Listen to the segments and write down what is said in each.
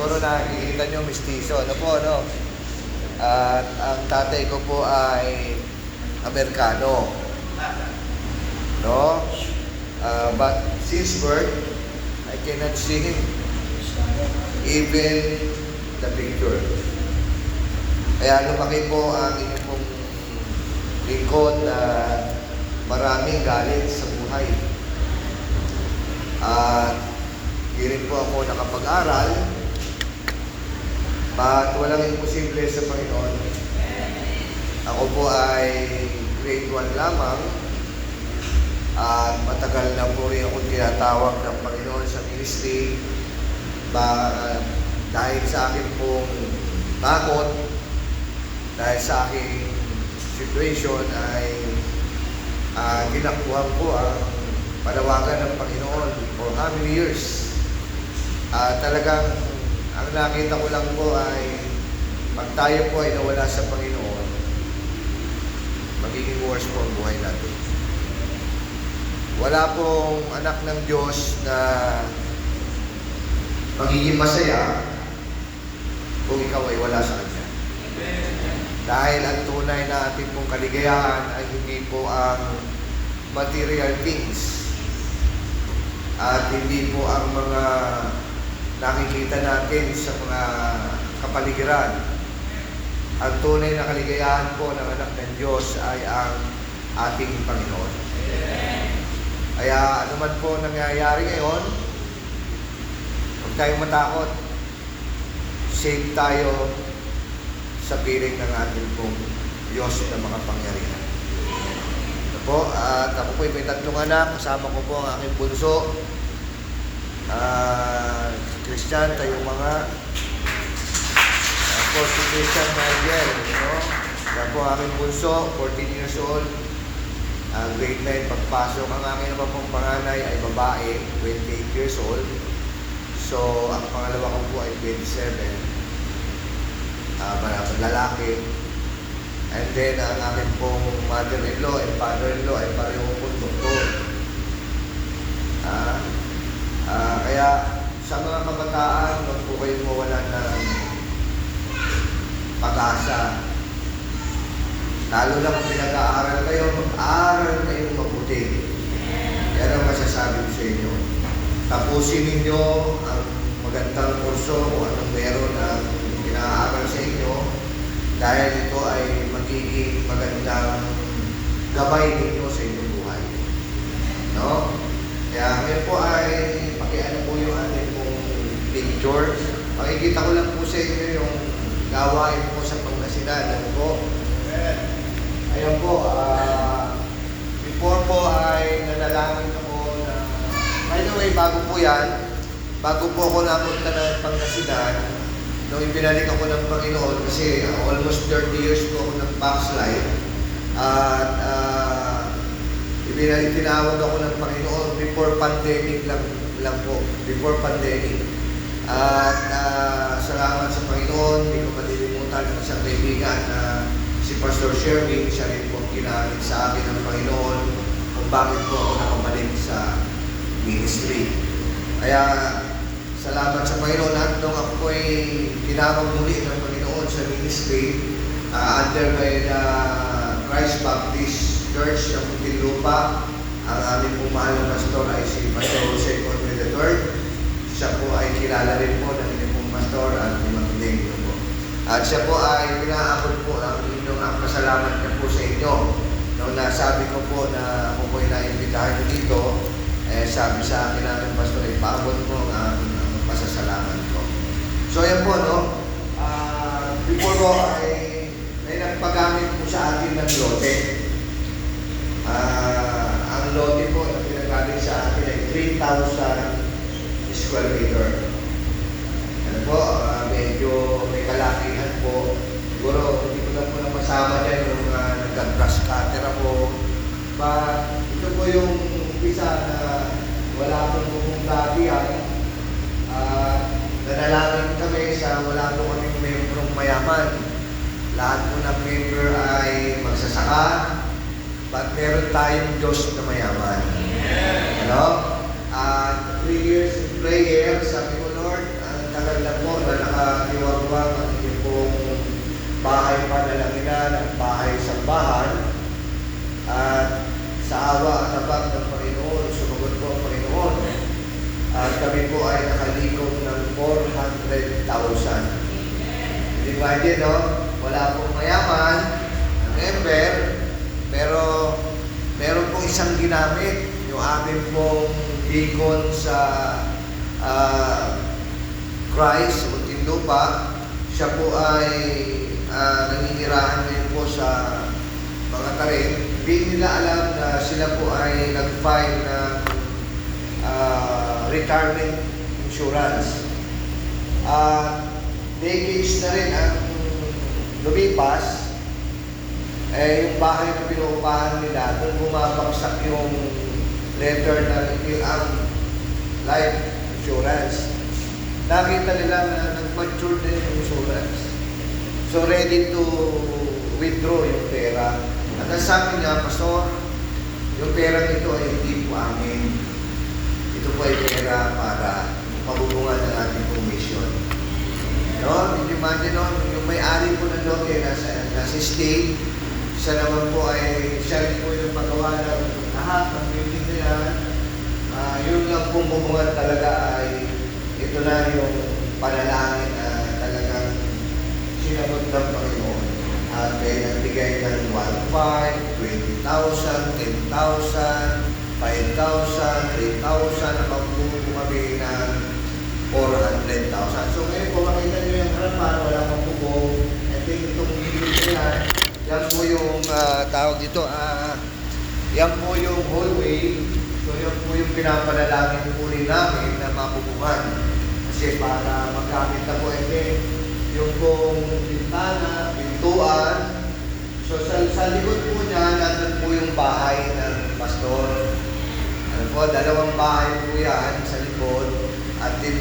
siguro nakikita nyo mistiso. Ano po, ano? At ang tatay ko po ay Amerikano. No? But since birth, I cannot see him. Even the picture. Kaya lumaki po ang inyong pong lingkod na maraming galit sa buhay. At hindi rin po ako nakapag-aral, but walang imposible sa Panginoon. Ako po ay grade 1 lamang at matagal na po rin ako tinatawag ng Panginoon sa ministry dahil sa akin pong takot, dahil sa aking situation ay ginakuhan ko ang panawagan ng Panginoon for how many years. Talagang ang nakita ko lang po ay pag tayo po ay nawala sa Panginoon, magiging worse po ang buhay natin. Wala pong anak ng Diyos na magiging masaya kung ikaw ay wala sa Kanya. Dahil ang tunay na ating pong kaligayahan ay hindi po ang material things at hindi po ang mga nakikita natin sa mga kapaligiran. Ang tunay na kaligayahan po ng anak ng Diyos ay ang ating Panginoon. Kaya anuman po nangyayari ngayon, huwag tayong matakot. Safe tayo sa piling ng ating pong Diyos na makapangyarihan. Ito po, at ako po may 3 anak, kasama ko po ang aking bunso. Christian, tayong mga ako si Christian Nigel, Yan po ang aking bunso, 14 years old. Grade 9 pagpasok. Ang aking naman pong panganay ay babae, 28 years old. So, ang pangalawa ko po ay 27. Lalaki. And then, ang aking pong mother-in-law and father-in-law ay pareho pong doktor. Kaya, sa mga kabataan, huwag po kayong mawalan ng pag-asa. Lalo na kung pinag-aaral kayo, mag-aaral kayong mabuti. Yan ang masasabi ko sa inyo. Tapusin ninyo ang magandang kurso kung anong meron ang pinag-aaral sa inyo dahil ito ay magiging magandang gabay ninyo sa inyong buhay. No? Kaya ngayon po ay pakiano po yung ating pong picture. Makikita ko lang po sa inyo yung gawain po sa Pangasinan. Ano po? Ayan po, before po ay nanalangin ako na, by the way, bago po po ako napunta ng Pangasinan, nung ibinalik ako ng Panginoon, kasi almost 30 years po ako ng backslide, at tinawag ako ng Panginoon before pandemic lang po, before pandemic. At salamat sa Panginoon, hindi ko malilimutan ng isang kaibigan na si Pastor Sherwin, siya rin po ginamit sa akin ng Panginoon kung bakit po ako nakabalik sa ministry. Kaya salamat sa Panginoon at nung ako po ay tinawag muli ng Panginoon sa ministry under by the Christ Baptist Church ng Muntinlupa. Ang aming pong mahal na pastor ay si Pastor Jose Conway III. Siya po ay kilala rin po ng inyong pong pastor at imaginig po. At siya po ay pinaabot po ang inyong pasalamat niya po sa inyo. Nung nasabi ko po na ako po ay naimbitahan dito, sabi sa akin natin pastor, ipaabot po ang pasasalamat ko. So yan po, no? Before ko ay may nagpagamit po sa atin ng lote. Ang lote po na pinagamit sa atin ay 3,000 square meter. Ano po, medyo may kalakihan po. Siguro, hindi ko na po napasama dyan yung nag-grass cutter ako. But, ito po yung umpisa na wala po pong dati yan. Nanalangin kami sa wala po kaming membrong mayaman. Lahat po ng member ay magsasaka, but meron tayong Diyos na mayaman. Ano? 3 years in prayer, sabi ko, Lord, ang tagal na po na mapagawa ang inyong pong bahay panalangin at bahay sambahan. At sa awa at habag ng Panginoon, sumagot po ang Panginoon. At kami po ay nakalikom ng 400,000. Imagine, no? Wala pong mayaman, ang member, pero meron pong isang ginamit, yung amin pong deacon sa Christ, sa Muntinlupa. Siya po ay naninirahan ngayon po sa mga tarim. Hindi nila alam na sila po ay nag-file ng retirement insurance. Decades na rin ang lumipas, yung bahay na pinuupahan nila, doon bumabagsak yung letter na ang life insurance. Nakita nila na nag-mature din yung insurance. So ready to withdraw yung pera. At ang sabi niya, Pastor, yung pera nito ay hindi po amin. Ito po ay pera para mabubungan ng ating commission. No? Imagine, no? Yung may-ari po ng lote nasa state, siya naman po ay, siya rin po yung pagawa ng lahat ng building nila. Yun lang pong bubungan talaga ay ito na yung panalangin na talagang sinabot ng Panginoon. At may nagbigay ng 1,500, 20,000, 10,000, 5,000, 3,000, nakabuo kami ng 400,000. So ngayon po makita nyo yung harapan, wala pang bubong. I think itong bibig na yan po yung tawag dito, yan po yung hallway. So yan po yung pinapanalangin po rin namin na mabubungan. Kasi para magamit na po yung pong bintana, pintuan. So sa likod po niya, nandun po yung bahay ng pastor. Ano po, dalawang bahay po yan sa likod. At din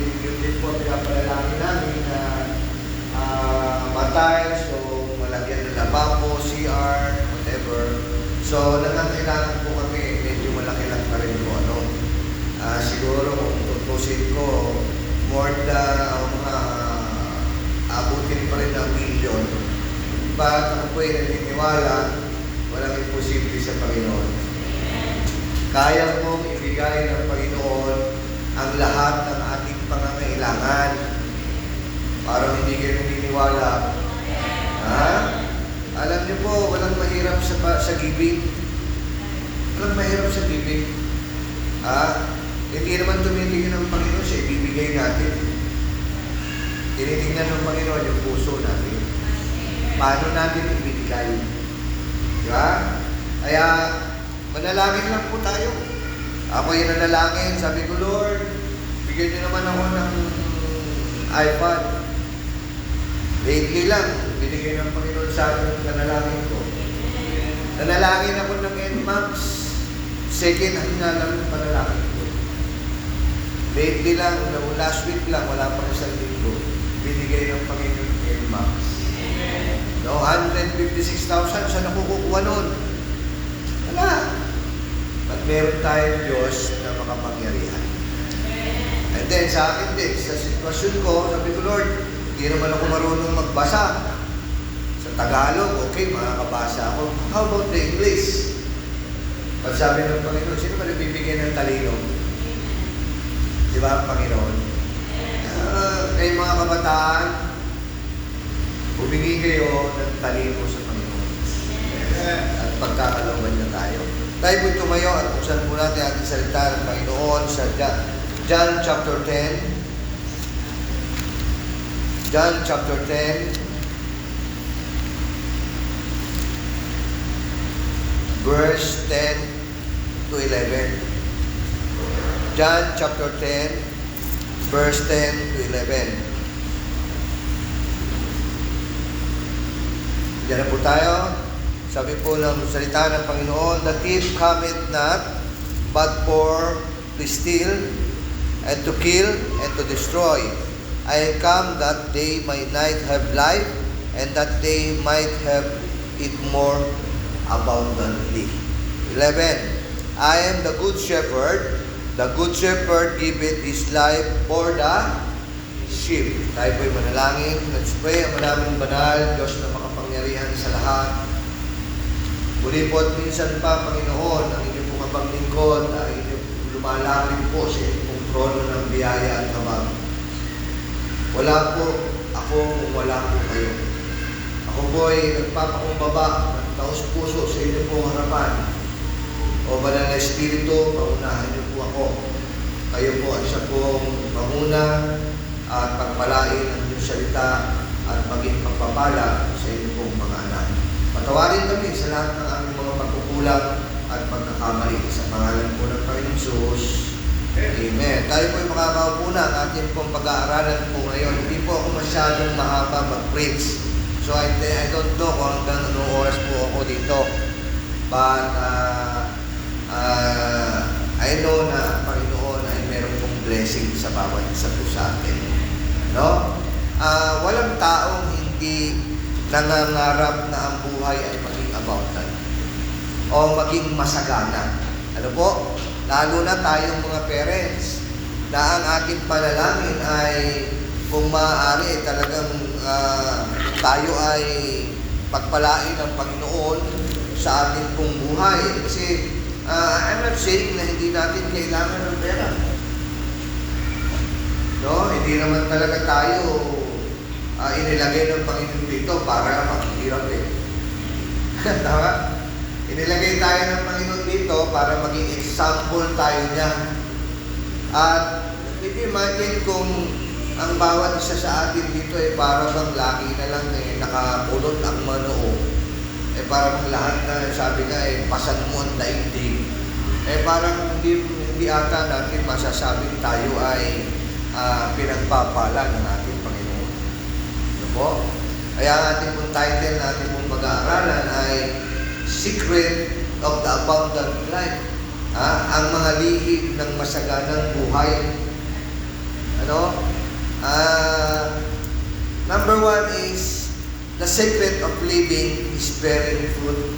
po pinapanalangin namin na matay, so malagyan ng lababo, CR, whatever. So nangangailangan po kami, medyo malaki lang pa rin po. Siguro kung tutusin ko, more than abutin pa rin ng milyon. Pag ako po ay naniniwala, walang imposible sa Panginoon. Kaya mong ibigay ng Panginoon ang lahat ng ating pangangailangan. Parang hindi kayo naniniwala. Alam niyo po, walang mahirap sa giving. Walang mahirap sa giving. Hindi naman tumitingin ng Panginoon siya, ibibigay natin. Tinitingnan ng Panginoon yung puso natin. Paano natin ibibigay? Diba? Kaya, manalangin lang po tayo. Ako yung nanalangin, sabi ko, Lord, bigyan niyo naman ako ng iPad. Lately lang, binigay ng Panginoon sa akin yung nanalangin ko. Nanalangin ako ng NMAX. Second hand na lang yung panalangin ko. Lately lang, last week lang, wala pa isang linggo, binigay ng Panginoon yung NMAX. No, 156,000, saan nakukuha nun? Wala. At meron tayong Diyos na makapangyarihan. And then sa akin din, sa sitwasyon ko, sabi ko, Lord, hindi naman ako marunong magbasa. Sa Tagalog, okay, makakabasa ako. How about the English? Pag sabi ng Panginoon, sino ba nagbibigay ng talino? Di ba ang Panginoon? Kayo mga kabataan, humingi kayo ng talino sa Panginoon. At pagkakalooban na tayo. Tayo po tumayo at buksan po natin ating salita ng Panginoon sa John chapter 10. John chapter 10, verse 10 to 11. John chapter 10, verse 10 to 11. Diyan na po tayo. Sabi po ng salita ng Panginoon, "The thief cometh not, but for to steal, and to kill, and to destroy. I am come that they might not have life, and that they might have it more abundantly." 11. I am the good shepherd giveth his life for the worship. Tayo po'y manalangin. Let's pray. Ang maraming banal, Diyos na makapangyarihan sa lahat. Muli po at minsan pa, Panginoon, ang inyong pong kapaglingkod ay inyong lumalapit po sa inyong trono ng biyaya at habag. Wala po ako kung wala po kayo. Ako po ay nagpapakumbaba ng taos-puso sa inyong pong harapan. O Banal na Espiritu, paunahan niyo po ako. Kayo po ang isa pong panguna at pagpalain ang inyong salita at maging pagpapala sa inyong pong mga anak. Patawarin kami sa lahat ng aming mga pagkukulang at pagkakamali. Sa pangalan po ng Panginoong Hesus. Amen. Tayo po ay makakaupo na ang ating pong pag-aaralan po ngayon. Hindi po ako masyadong mahaba mag-preach. So I don't know kung hanggang anong oras po ako dito. But I know na ang Panginoon ay meron pong blessing sa bawat isa po sa atin. No? Walang taong hindi nangangarap na ang buhay ay maging abundant o maging masagana. Ano po? Lalo na tayong mga parents na ang ating panalangin ay kung maaari talagang tayo ay pagpalain ng Panginoon sa ating pong buhay. Kasi I'm not saying na hindi natin kailangan ng pera. No? Hindi naman talaga tayo inilagay ng Panginoon dito para maghihirap eh. Tama? Inilagay tayo ng Panginoon dito para maging example tayo niya. At if you imagine kung ang bawat isa sa atin dito ay para bang lagi na lang nakapulot ang manoo. Parang lahat na sabi nga pasan mo ang daigdig. Parang hindi ata natin masasabing tayo ay pinagpapala ng ating Panginoon. Ano po? Kaya ang ating pong title na ating pong pag-aaralan ay Secret of the Abundant Life. Ang mga lihim ng masaganang buhay. Ano? Number 1 is the secret of living is bearing fruit.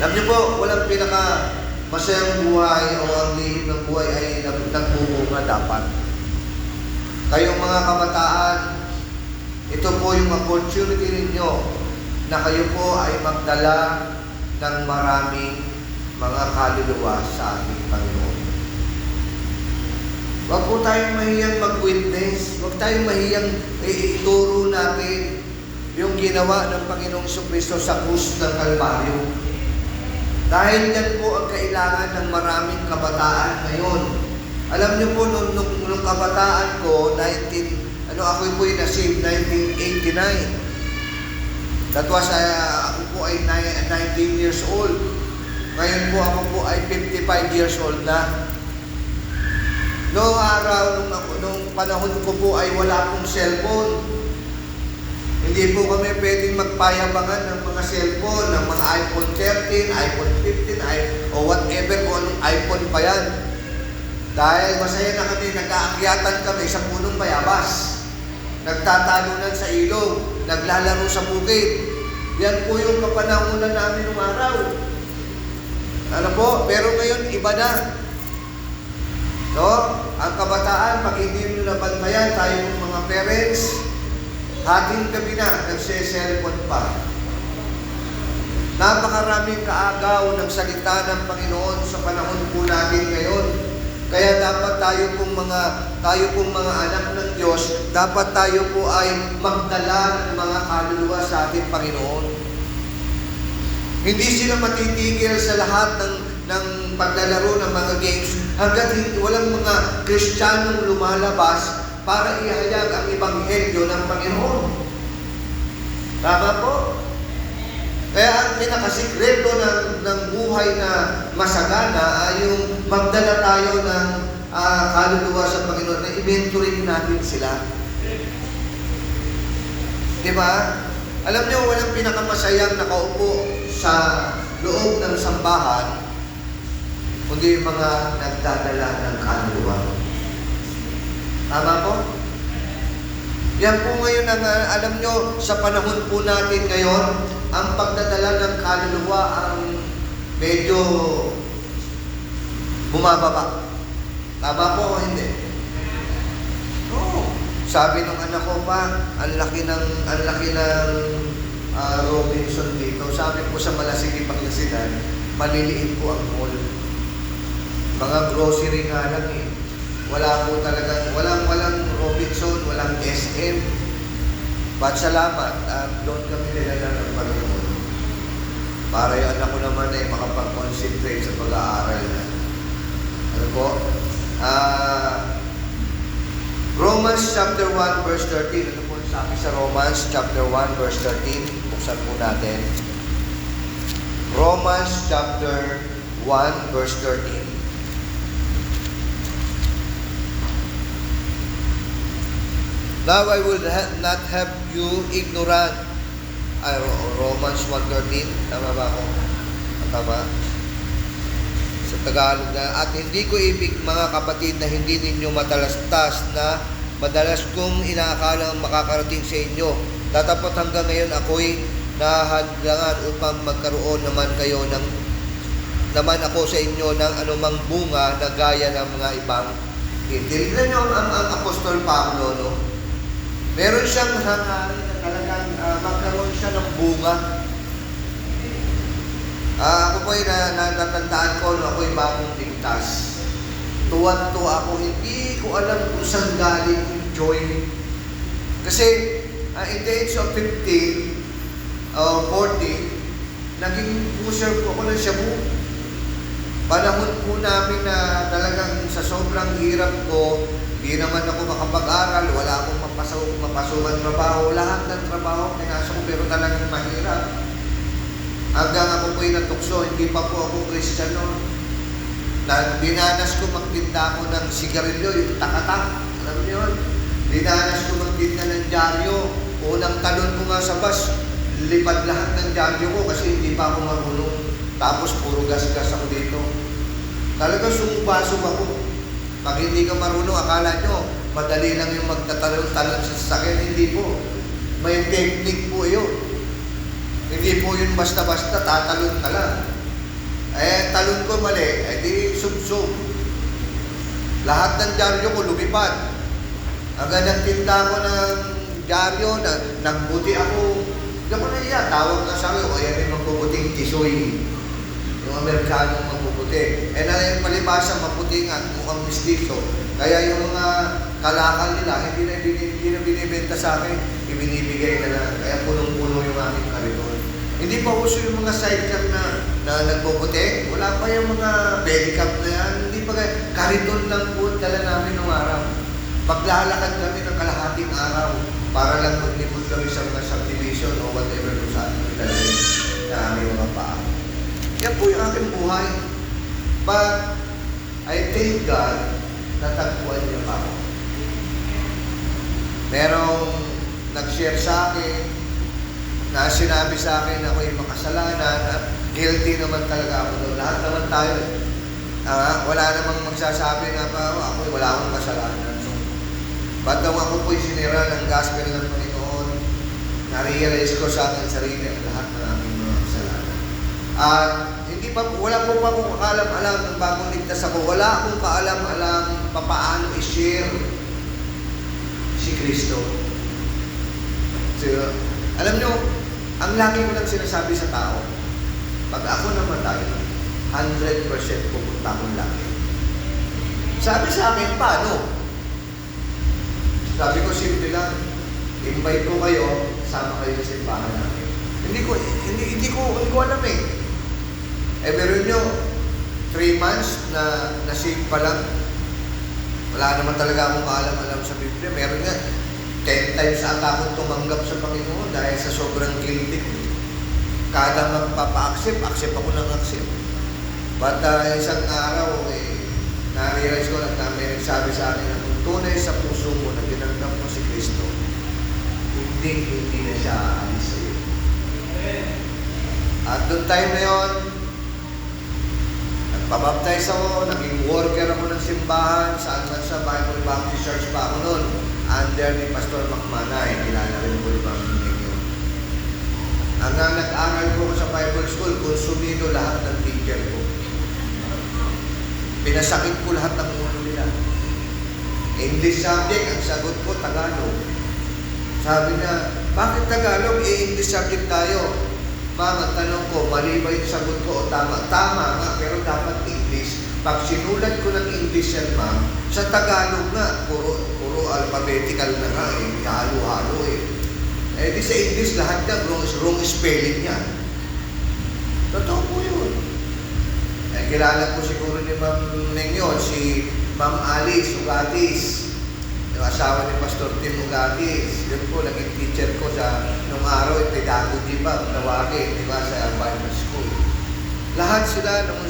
Alam niyo po, walang pinaka masayang buhay o ang lihim ng buhay ay nagbubunga dapat. Kayong mga kabataan, ito po yung opportunity ninyo na kayo po ay magdala ng maraming mga kaluluwa sa ating Panginoon. Huwag po tayong mahiyang mag-witness, huwag tayong mahiyang ituro natin yung ginawa ng Panginoong Jesucristo sa krus ng Kalbaryo. Dahil yan po ang kailangan ng maraming kabataan ngayon. Alam niyo po, nung kabataan ko, ako po ay nasave 1989. That was, ako po ay 19 years old. Ngayon po ako po ay 55 years old na. Noong araw, nung panahon ko po ay wala pong cellphone. Hindi po kami pwedeng magpayabangan ng mga cellphone, ng mga iPhone 13, iPhone 15, o whatever kung anong iPhone pa yan. Dahil masaya na kami, nagkaakyatan kami sa punong bayabas. Nagtatalunan sa ilog, naglalaro sa bukid. Yan po yung kapanahunan namin ng araw. Ano po? Pero ngayon, iba na. No? Ang kabataan, pag hindi nyo nabantayan, tayo mga parents, hating gabi na, nagse-cellphone pa. Napakaraming kaagaw ng salita ng Panginoon sa panahon po natin ngayon. Kaya dapat tayo pong mga anak ng Diyos, dapat tayo po ay magdala ng mga kaluluwa sa ating Panginoon. Hindi sila matitigil sa lahat ng paglalaro ng mga games hanggat walang mga Kristiyanong lumalabas para ihayag ang Ebanghelyo ng Panginoon. Tama po? Kaya ang pinakasikreto ng buhay na masagana ay yung magdala tayo ng kaluluwa sa Panginoon na i-mentoring natin sila. Diba? Alam niyo, walang pinakamasayang nakaupo sa loob ng sambahan kundi yung mga nagdadala ng kaluluwa. Tama po? Yan po ngayon ang alam nyo, sa panahon po natin ngayon, ang pagdadala ng kaluluwa ang medyo bumababa. Tama po o hindi? No. Sabi nung anak ko pa, ang laki ng Robinson dito. Sabi po sa Malasigi, Pangasinan, maliliit po ang mall. Mga grocery nga lang eh. Wala po talagang, walang Robinson, walang SM. But salamat, doon kami nilala ng Panginoon. Para yung anak ko naman ay makapag-concentrate sa pag-aaral na. Ano po? Romans chapter 1 verse 13. Ano po sabi sa Romans chapter 1 verse 13? Buksan po natin. Romans chapter 1 verse 13. Now I will not have you ignorant. Romans 1:13. Tama ba ako? Tama. Sa Tagalog na, at hindi ko ibig mga kapatid na hindi ninyo matalastas na madalas kong inaakalang makakarating sa inyo. Tatapot hanggang ngayon ako'y nahadlangan upang magkaroon naman ako sa inyo ng anumang bunga na gaya ng mga ibang Tignan nyo ang Apostol Pablo, no? Meron siyang hangarin na talagang magkaroon siya ng bunga. Ako po ay natatandaan ko, no, ako'y bagong ligtas. Tuwan-tuwa ako, hindi ko alam kung saan galing yung joy. Kasi in the age of 15 or 40, naging pusher po ako ng Shabu. Panahon po namin na talagang sa sobrang hirap ko, hindi naman ako makapag-aral, wala akong mapasukan trabaho. Lahat ng trabaho, pinasok ko, pero talagang mahirap. Hanggang ako po'y natukso, hindi pa po ako Kristiyano. Dinanas ko magtinda ako ng sigarilyo, yung takatak. Alam niyo yun? Dinanas ko magtinda ng dyaryo. Unang talon ko nga sa bus, lipad lahat ng dyaryo ko kasi hindi pa ako marunong. Tapos puro gas-gas ako dito. Talagang sumubasog ako. Pag hindi ka marunong, akala nyo, madali lang yung magtatalon-talon sa sasakyan. Hindi po. May technique po yun. Hindi po yun basta-basta, tatalon ka lang. Talon ko mali, di sub-sub. Lahat ng dyaryo ko lumipad. Hanggang nagtinda ko ng dyaryo, nagbuti ako. Hindi ako naiya, tawag na sa akin, o yan yung magbubuting tisoy. Yung Amerikanong magbubuti. Na yung palibasa, maputing at mukhang mistiso. Kaya yung mga kalakal nila, hindi na binibenta sa akin, ibinibigay na lang. Kaya punong-puno yung aming kariton. Hindi pa uso yung mga sidecar na nagbubuti. Wala pa yung mga pedicab na yan. Hindi pa kariton lang po dala namin ng araw. Paglalakad kami ng kalahating araw para lang maglipod kami sa mga subdivision o whatever kung saan kami talagang na aming mga paa. Yan po yung aking buhay. But I thank God natagpuan niya pa ako. Merong nag-share sa akin na sinabi sa akin na ako'y makasalanan at guilty naman talaga ako doon. Lahat naman tayo. Wala namang magsasabi na ako'y wala akong kasalanan. Ba't daw ako po'y sinira ng gospel ng Panginoon, na-realize ko sa akin sarili ang lahat ng aming mga kasalanan. At wala po pa akong kaalam-alam ng bagong ligtas ako. Wala akong kaalam-alam papaano i-share si Kristo. So, alam nyo, ang lagi ko lang sinasabi sa tao, pag ako namatay, 100% pupunta akong langit. Sabi sa akin, paano? Sabi ko, simple lang, invite ko kayo, sama kayo sa simbahan namin. Hindi ko alam eh. Pero nyo, 3 months na nasave pa lang, wala naman talaga akong kaalam-alam sa Biblia. Meron nga, 10 times ata akong tumanggap sa Panginoon dahil sa sobrang guilty ko. Kada magpapa-accept, accept ako ng accept. But isang araw, na-realize ko na may nagsabi sa akin na kung tunay sa puso mo na tinanggap mo si Kristo, hindi na siya aalis sa iyo. At noong time na yun, nagpabaptize ako, naging worker ako ng simbahan, saan man sa Bible Baptist Church pa ako noon, under ni Pastor Macmanay, kilala rin po yung mga yun. Hanggang nag-aral ko sa Bible School, konsumido lahat ng teacher ko. Pinasakit ko lahat ng ulo nila. English subject, ang sagot ko, Tagalog. Sabi niya, bakit Tagalog? English subject tayo. Ma'am, ang tanong ko, mali ba yung sagot ko o tama? Tama nga, pero dapat English. Pag sinulat ko ng English yan, ma'am, sa Tagalog nga, puro alphabetical na nga halo-halo di sa English, lahat yan, wrong spelling yan. Totoo po yun. Kilala ko siguro ni Ma'am Neng yun, si Ma'am Alice Ugatis, yung asawa ni Pastor Tim Ugatis. Yun po, naging teacher ko nung araw, pedagogy ba, tawagin, di ba, sa Bible School. Lahat sila nung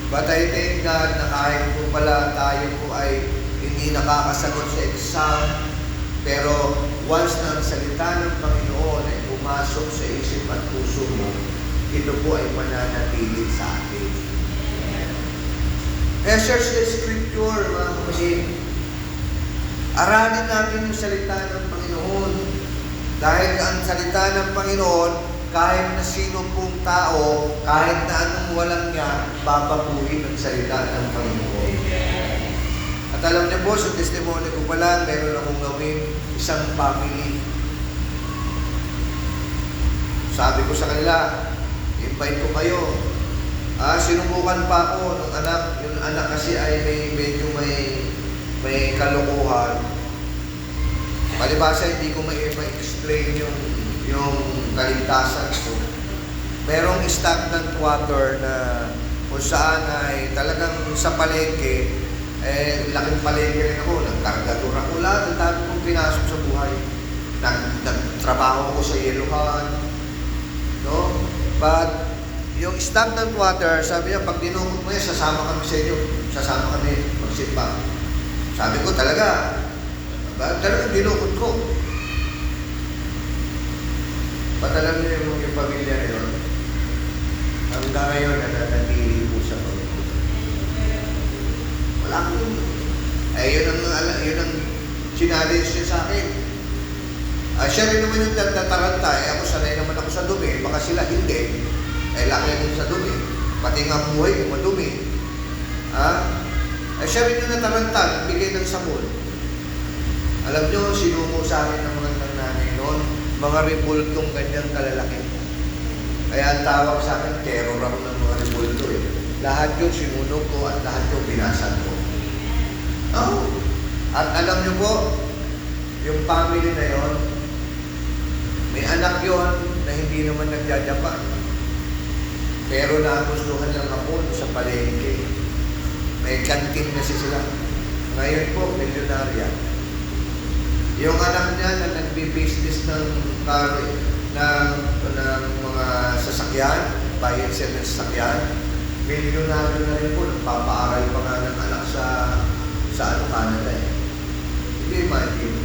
but I thank God na kahit po pala tayo po ay hindi nakakasagot sa exam, pero once na ang salita ng Panginoon ay pumasok sa isip at puso mo, ito po ay mananatili sa atin. Search the Scripture, mga kapatid. Aralin natin yung salita ng Panginoon. Dahil ang salita ng Panginoon, kahit na sino pong tao, kahit na anong walang niya, babaguhin ang salita ng Panginoon. At alam niyo po, sa testimony ko pa lang, meron akong gawin isang family. Sabi ko sa kanila, invite ko kayo. Sinubukan pa ako ng anak. Yung anak kasi ay medyo may kalokohan. Palibasa, hindi ko ma-explain yung kaligtasan ko. Merong stagnant water na kung saan ay talagang sa palengke, laking palengke rin ako, nagkargador ako lahat, ang dami kong pinasok sa buhay. Nagtrabaho ko sa Yeluhan, no? But, yung stagnant water, sabi niya, pag dinukot mo yan, sasama kami sa inyo. Sasama kami magsimba. Sabi ko, talagang dinukot ko. Ba't alam niyo yung pamilya na yun? Hanggang ngayon, nananatili po sa Panginoon. Wala akong yun ang challenge niya sa akin. Siya rin naman yung tataranta. Ako sanay naman ako sa dumi. Baka sila hindi. Laki din sa dumi. Pati nga buhay ko, madumi. Siya rin yung nataranta. Bigay ng sabon. Alam niyo, sinumo sa akin ng mga nanay noon, mga rebultong ganyang kalalaki. Kaya ang tawag sa akin, terror ako ng mga rebulto Lahat yung sinunog ko at lahat yung binasag ko. At alam niyo po, yung family na yon, may anak yon na hindi naman nagjajapan. Pero nagustuhan lang ako sa palengke. May kantin na sila. Ngayon po, milyonarya. Yung anak niya na nagbi-business ng mga sasakyan, buy and sell ng sasakyan, milyonaryo na rin po, nagpapaaral pa nga ng anak sa Canada Hindi imagine.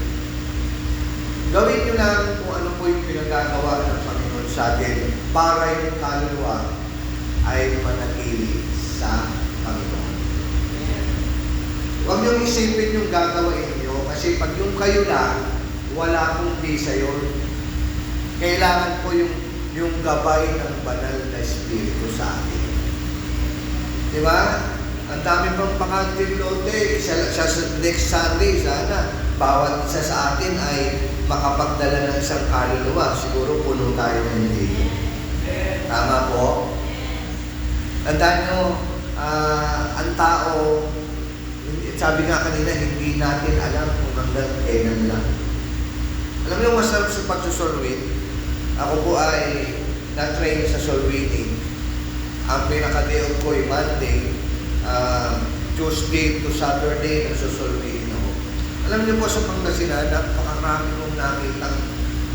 Gawin nyo lang kung ano po yung pinagagawa ng Panginoon sa atin para yung kaluluwa ay manatili sa Panginoon. Huwag niyong isipin yung gagawin niyo kasi pag yung kayo lang, wala pong visa yun. Kailangan po yung gabay ng banal na Espiritu sa atin. Di ba? Ang dami pang pakanting lote. Sa next Sunday, sana, bawat isa sa atin ay makapagdala ng isang kaluluwa. Siguro puno tayo ng hindi. Tama po? Tandaan nyo, ang tao, sabi nga kanina, hindi natin alam kung hanggang kailan lang. Alam niyo, masarap sa pagsusolwit. Ako po ay na-train sa solwiting. Ang pinaka-day ko ay Monday, Tuesday to Saturday, nagsusolwiting ako. Alam niyo po sa Pangasinan, napakarami kong nakitang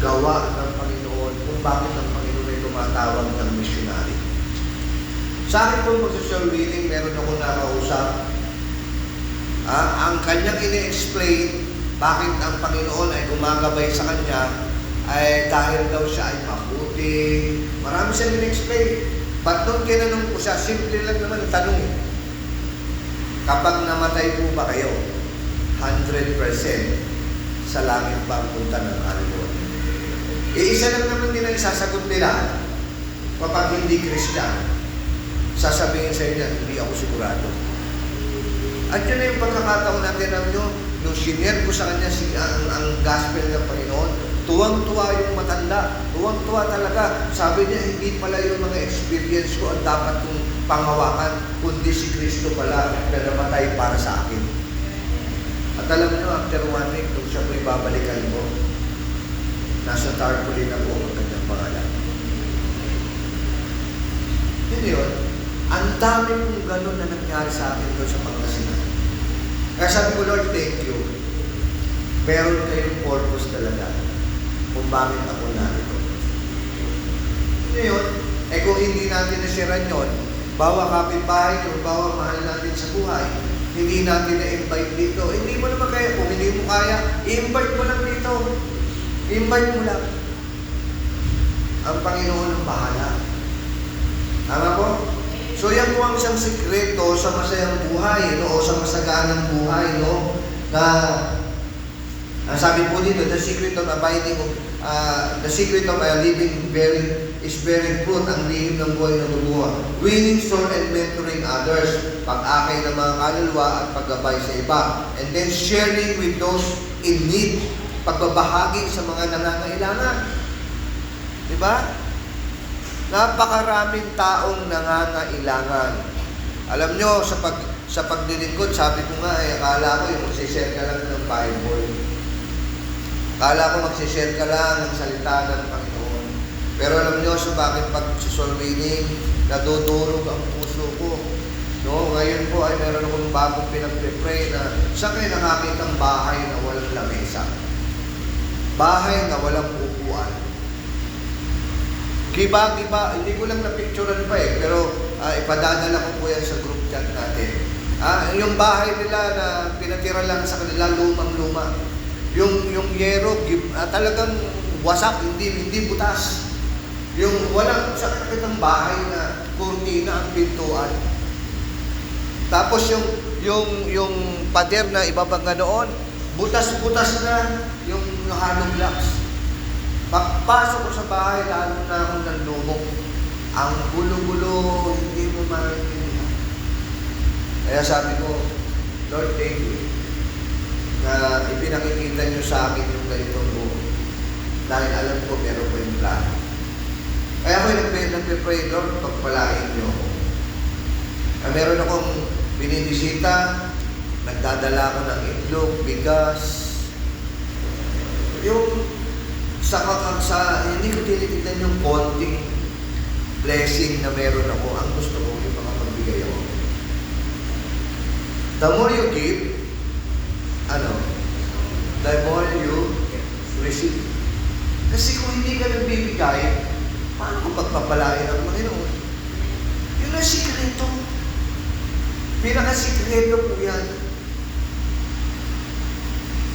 gawa ng Panginoon kung bakit ang Panginoon ay tumatawag ng missionary. Sa akin po magsusolwiting, meron ako nakausap. Ang kanyang ini-explain bakit ang Panginoon ay gumagabay sa kanya ay dahil daw siya ay mabuti. Marami siyang in-explain. But nung kinanong ko siya, simple lang naman ang tanong kapag namatay po ba kayo, 100% sa langit ba ang punta ng kaluluwa? Isa lang naman din ang isasagot nila kapag hindi Christian. Sasabihin sa inyo, hindi ako sigurado. At yun na yung pagkakataon natin, alam nyo, nung sinare ko sa kanya ang gospel ng Panginoon, tuwang-tuwa yung matanda. Tuwang-tuwa talaga. Sabi niya, hindi pala yung mga experience ko ang dapat kong panghawakan, kundi si Kristo pala na namatay para sa akin. At alam niyo, after 1 week, nung siya po'y babalikan ko, nasa tarpaulin na po ang kanyang pangalan. Yun. Ang dami kong gano'n na nangyari sa akin doon sa Pangasinan. Kaya sabi ko, Lord, thank you. Meron kayong purpose talaga kung bakit ako narito. Ngayon, kung hindi natin nasiran yun, bawa kapitbahay o bawa mahal natin sa buhay, hindi natin na-invite dito. Hindi mo naman kaya. Kung hindi mo kaya, i-invite mo lang dito. I-invite mo lang. Ang Panginoon ang bahala. Tama po? So yan po ang isang sikreto sa masayang buhay, no? O sa masaganang buhay, no? Na sabi po dito, the secret of abiding, the secret of living is bearing fruit, ang lihim ng buhay na lumuha. Winning soul and mentoring others, pag-akay ng mga kaluluwa at paggabay sa iba. And then sharing with those in need, pagbabahagi sa mga nangangailangan. Diba? Napakaraming taong nangangailangan. Alam nyo, sa paglilingkod, sabi ko nga, akala ko yung magsishare ka lang ng Bible. Akala ko magsishare ka lang ng salita ng Panginoon. Pero alam nyo, sa bakit pag-soul winning, nadudurog ang puso ko. No? Ngayon po ay meron akong bagong pinag-pray na saan kayo nakakitang bahay na walang lamesa? Bahay na walang upuan. Giba, hindi ko lang na-picturean pa pero ipadadala ko po yan sa group chat natin. Yung bahay nila na pinatira lang sa kanila, lumang-luma. Yung yero, talagang wasak, hindi butas. Yung walang sakit bahay na kurtina ang pintuan. Tapos yung pader na ibabangga noon, butas-butas na yung hollow blocks. Pagpasok ko sa bahay, lalo na akong nanlumok. Ang gulo-gulo, hindi mo marinig. Kaya sabi ko, Lord, thank you na ipinakikita niyo sa akin yung ganitong buhay. Dahil alam ko, meron ko yung plano. Kaya ako nagpe-pray, Lord, pagpalain niyo ako. Meron akong binibisita, nagdadala ako ng itlog, bigas. Yung hindi ko tinitignan yung konting blessing na meron ako. Ang gusto ko yung makapagbigay ako. The more you give, the more you receive. Kasi kung hindi ka nagbibigay, paano ko pagpapalain ang Panginoon? Yun ang sikreto. Pinakasikreto po yan.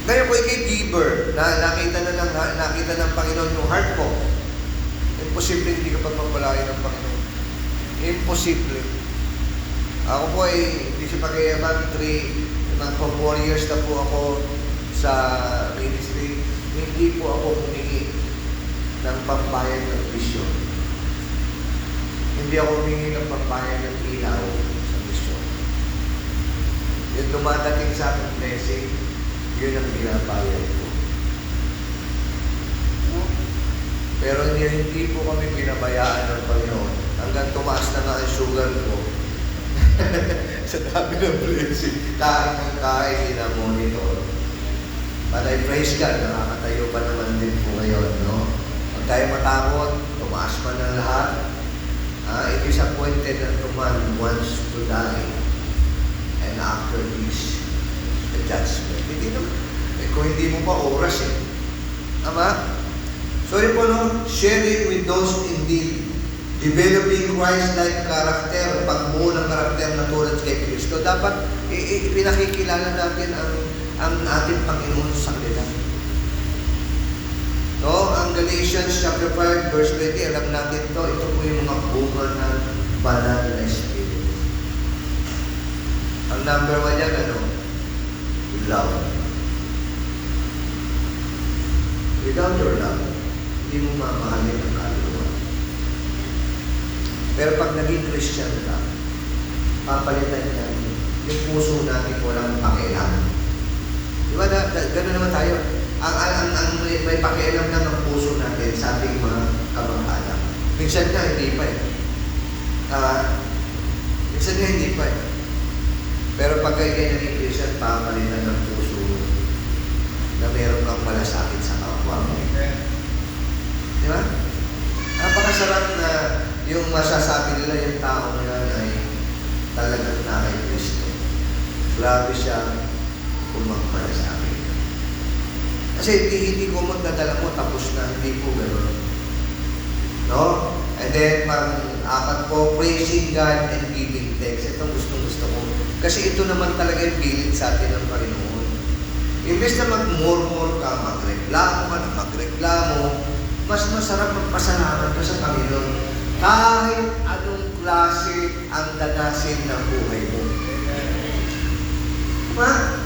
Ngayon ko ikay giver, nakita ng Panginoon yung heart mo. Imposible hindi ka pagpapalain ng Panginoon. Imposible. Ako po ay hindi siya pag-iaman, 4 years na po ako sa ministry. Hindi po ako humingi ng pambayad ng vision. Hindi ako humingi ng pambayad ng ilaw sa vision. Yung dumadating sa aking blessing, yun ang binabayad ko. Pero hindi po kami binabayaan ng Panginoon. Hanggang tumaas na nga ang sugar ko. Sa dami ng blessing. Kain ng kain, monitor. But I praise God, nakakatayo pa naman din po ngayon, no? Huwag tayo matakot, tumaas man ng lahat. It is appointed that man wants to die. And after this, the judgment. Hindi naman. Kung hindi mo pa oras Tama? So yun po, no? Sharing with those in need. Developing Christ-like character. Pagbuo ng karakter na tulad kay Kristo. Dapat ipinakikilala natin ang ating Panginoon sa kanila. No? Ang Galatians chapter 5 verse 20, alam natin to. Ito po yung mga bunga ng banal na Espiritu. Ang number 1 yan, love. Without your love, hindi mo mamahalin ang kaluluwa. Pero pag naging Christian ka, papalitan niya yung puso natin walang pakialam. Di ba? Gano'n naman tayo. Ang may pakialam lang ang puso natin sa ating mga kamag-anak. Minsan nga, hindi pa eh. Minsan nga, hindi pa eh. Pero pag kayo naging Christian, papalitan ng puso na meron kang malasakit sa kapwa mo. Di ba? Napakasarap na yung masasabi nila yung tao na yan ay talagang na kay Kristo. Grabe siya kumagmalasakit. Kasi hindi ko magdadala mo, tapos na, hindi po gano'n. No? And then, apat po, praising God and giving thanks. Ito gustong-gusto ko. Kasi ito naman talaga yung pilit sa atin ng Panginoon. Imbes na mag-murmur ka, magreklamo, mas masarap magpasalamat ka sa Panginoon. Kahit anong klase ang danasin ng buhay mo. Ma?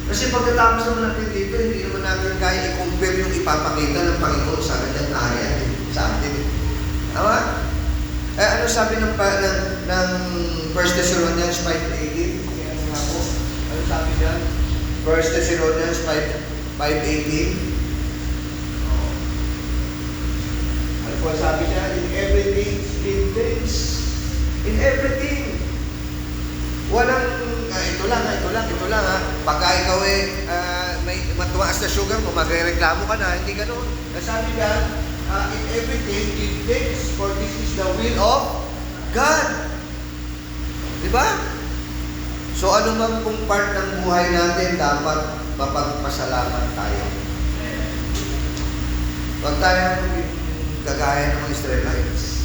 Kasi pagkatapos naman natin dito, hindi naman natin kaya i-compare yung ipapakita ng Panginoon sa kanyang kaya sa atin. Tama? Ano sabi ng 1 Thessalonians 5:18? Ano sabi dyan? 1 Thessalonians 5:18. Ano po sabi niya? In everything, give thanks. In everything. Walang, ito lang ha. Pagka ikaw may matumaas na sugar mo, magre-reklamo ka na, hindi gano'n. Nasabi niya, in everything, give thanks, for this is the will of God. Diba? So, ano man kung part ng buhay natin, dapat mapagpasalamat tayo. Huwag tayo gagaya ng mga Israelites.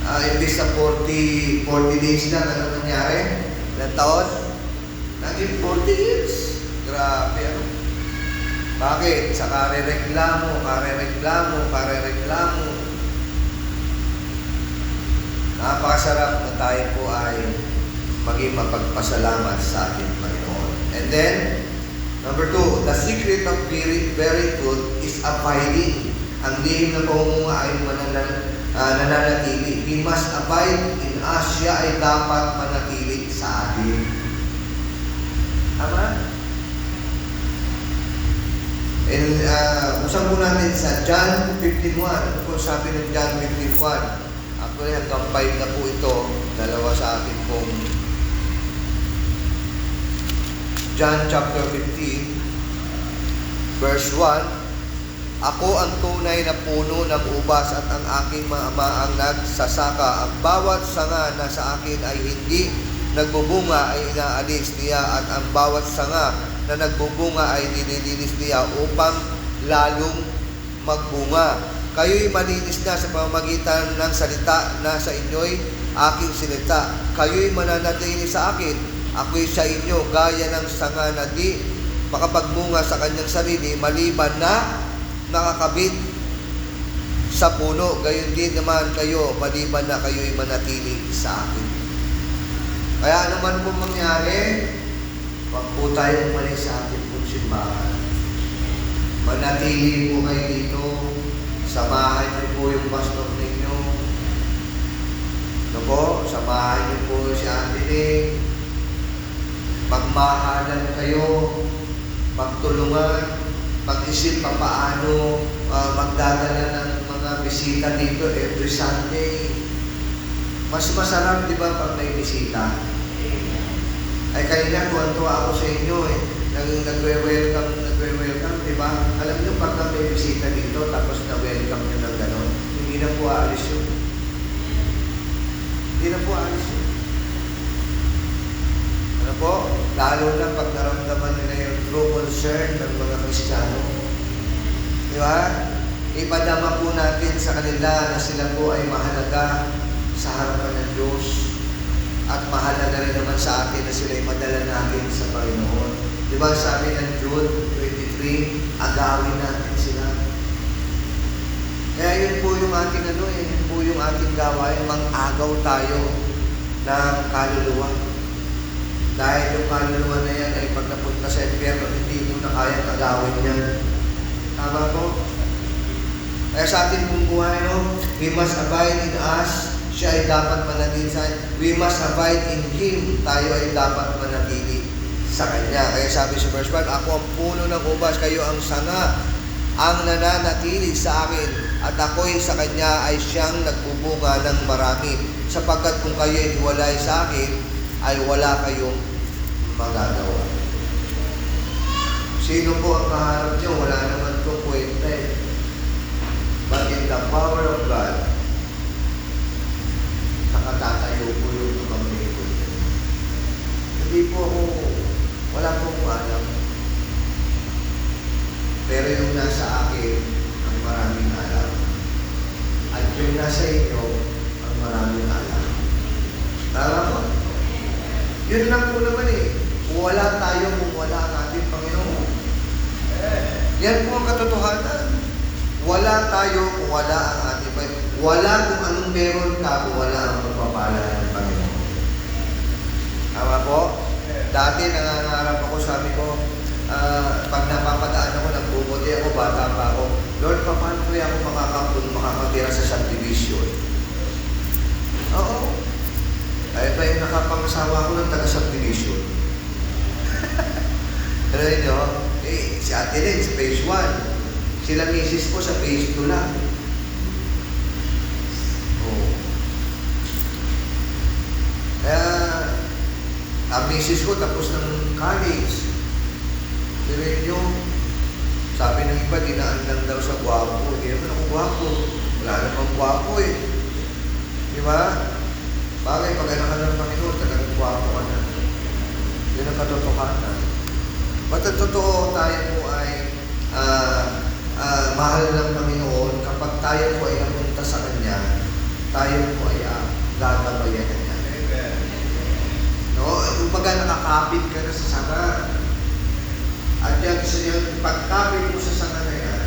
Imbis na 40 days lang, ano nangyari? Ilang taon? Naging 40 years. Grabe, ano? Bakit? Sa karereklamo. Napakasarap na tayo po ay maging mapagpasalamat sa ating Panginoon. And then, number 2, the secret of bearing fruit is abiding. Ang lihim na pamunga ay nananatili. He must abide in us. Siya ay dapat manatili sa atin. Tama? And usan po natin sa John 15:1. Ano po sabi ng John 15:1? Actually, hanggang 5 na po ito. Dalawa sa atin pong John chapter 15, verse 1. Ako ang tunay na puno ng ubas at ang aking mga ama ang nagsasaka. Ang bawat sanga na sa akin ay hindi nagbubunga ay inaalis niya at ang bawat sanga na nagbubunga ay nililinis niya upang lalong magbunga. Kayo'y malinis na sa pamamagitan ng salita na sa inyo'y aking sinita. Kayo'y mananatili sa akin. Ako'y sa inyo gaya ng sanga na di makapagbunga sa kanyang sarili maliban na nakakabit sa puno. Gayon din naman kayo maliban na kayo'y manatili sa akin. Kaya naman po mangyari, wag po tayong umalis sa ating pong simbahan. Manatili po kayo dito. Samahan niyo po yung pastor ninyo. Ano po? Samahan niyo po si Ate. Magmahalan kayo. Magtulungan. Mag-isip pa paano magdadala ng mga bisita dito every Sunday. Mas masarap, di ba, pag may bisita? Ay, kanina tuwan-tuwa ako sa inyo eh. Nagwe-welcome, di ba? Alam niyo, pag may bisita dito, tapos na-welcome niyo ng gano'n, hindi na po aalis yun. Hindi na po aalis yun. Ano po? Lalo na pag naramdaman nila yung true concern ng mga Kristiyano. Di ba? Ipadama po natin sa kanila na sila po ay mahalaga sa harapan ng Diyos. At mahalaga rin naman sa atin na sila ay madala natin sa Panginoon. Di ba sabi ng Jude 23, agawin natin sila. Kaya yun po yung ating yun po yung ating gawain, mang-agaw tayo ng kaluluwa. Dahil yung kaluluwa na yan ay pag napunta sa impyerno, hindi mo na kayang agawin yan. Tama po? Kaya sa ating pong buhay, He must abide in us. Siya ay dapat manatili sa Kanya. We must abide in Him. Tayo ay dapat manatili sa Kanya. Kaya sabi sa verse 1, ako ang puno ng ubas, kayo ang sanga, ang nananatili sa akin, at ako'y sa Kanya ay siyang nagbubunga ng marami. Sapagkat kung kayo ay hiwalay sa akin, ay wala kayong magagawa. Sino po ang kaharap niyo? Wala naman po kwenta eh. But in the power of God, nakatatayo po yung tumanglikod. Hindi po ako, wala po akong alam. Pero yung nasa akin, ang maraming alam. At yung nasa inyo, ang maraming alam. Tama po? Yun lang po naman eh. Wala tayo kung wala ang ating Panginoon. Yan po ang katotohanan. Wala tayo kung wala ang ating Panginoon. Wala kung anong meron ka kung wala ang pagpapala ng Panginoon. Tama po? Dati nangangarap ako, sabi ko, pag napapadaan ako, nagbubuti ako, bata pa ako, Lord, paano kaya ako makakatira sa subdivision? Oo. Ay ba yung nakapangasawa ko ng taga-subdivision? Pero nyo, si Ate Len, sa phase 1. Sila misis ko sa phase 2 lang. Oo. Kaya, ang misis ko tapos ng college. Pero nyo, sabi ng iba, dinaan lang daw sa gwapo. Hindi naman ako gwapo. Wala namang gwapo eh. Di ba? Bagay, pag anak ka ng Panginoon, talagang gwapo ka na. Yun ang katotohanan. Ba't ang totoo, tayo po ay mahal ng Panginoon. Kapag tayo po ay napunta sa Kanya, tayo po ay gagabayan Kanya. No? Kumbaga nakakapit ka na sa sanga. At yan, pagkapit mo sa sanga na yan,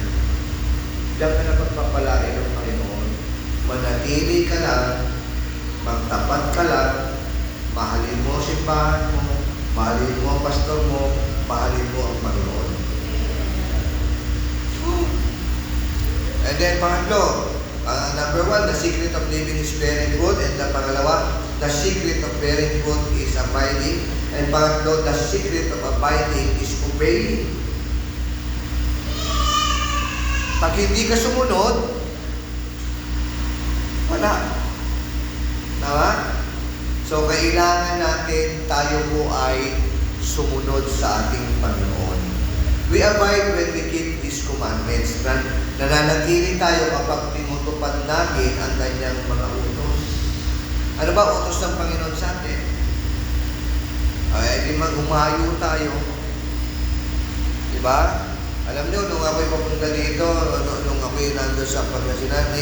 diyan ka na pagpapalain ng Panginoon. Manatili ka lang, magtapat ka lang, mahalin mo ang simbahan mo, mahalin mo ang pastor mo, mahalin mo ang Panginoon. And then, pangatlo, number 1, the secret of living is bearing fruit. And the pangalawa, the secret of bearing fruit is abiding. And pangatlo, the secret of abiding is obeying. Pag hindi ka sumunod, wala. Tama? So, kailangan natin tayo po ay sumunod sa ating Panginoon. We abide when we keep His commandments. Nananatili tayo kapag tinutupad natin ang Kanyang mga utos. Ano ba utos ng Panginoon sa atin? Ay, di mag-umayo tayo. Diba? Alam nyo, nung ako'y papunta dito, nung ako'y nandun sa Pangasinan,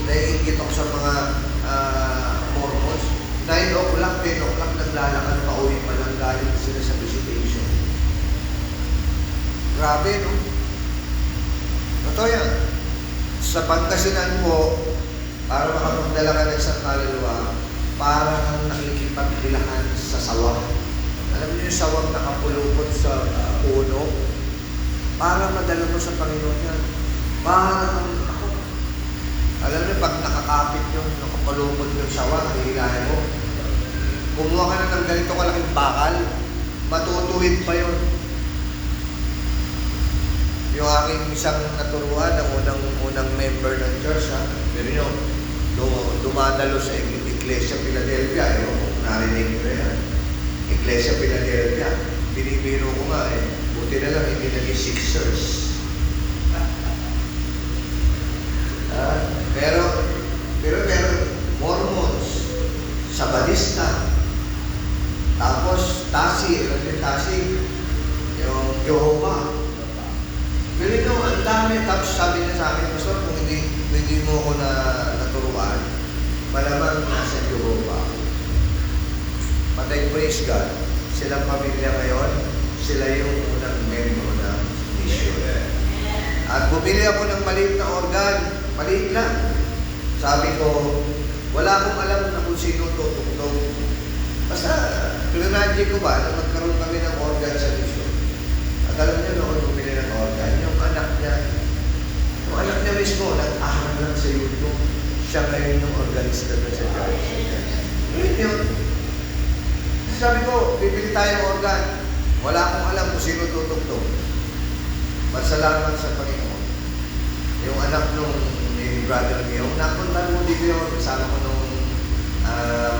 naiingit ako sa mga Mormons. 9 o'clock, 10 o'clock, naglalakad pa uwi pa lang galing sila sa visitation. Grabe, no? Totoo yan. Sa Pangasinan po, para makapagdala ka ng isang kaluluwa, para kang nakikipagdilahan sa sawang. Alam niyo yung sawang nakapulupot sa puno? Para madala mo sa Panginoon yan. Para ako. Alam niyo, pag nakakapit yung nakapulupot yung sawang, hihilahin mo. Kumuha ka na ng ganito kalaking bakal, matutuwid pa yun. Yung aking isang naturuan, ang unang member ng church, pero yun, dumadalo sa Iglesia Philadelphia, narinig ko yan. Iglesia Philadelphia, binibiro ko nga buti na lang hindi naging Sixers. Pero Mormons, Sabadista, tapos Tasi, alam niyo Tasi, yung Jehovah. Pero ito, ang dami. Tapos sabi niya sa akin, Pastor, kung hindi mo ako naturuan, malamang nasa Jehovah. Patay, praise God. Silang pamilya ngayon, sila yung unang membro ng mission. At bumili ako ng maliit na organ. Maliit lang. Sabi ko, wala akong alam na kung sino tutugtog. Basta, pinanadya ko ba na magkaroon kami ng organ sa mission. At alam niyo, noon bumili ng organ, yung anak niya mismo, nag-aral lang sa YouTube. Siya ngayon yung organista doon sa church. Ngayon yun. Sabi ko, bibili tayo organ. Wala akong alam kung sino tutugtog. Masalamat sa Panginoon. Yung anak nung ni brother niyo, napunta mo dito yung kasama ko nung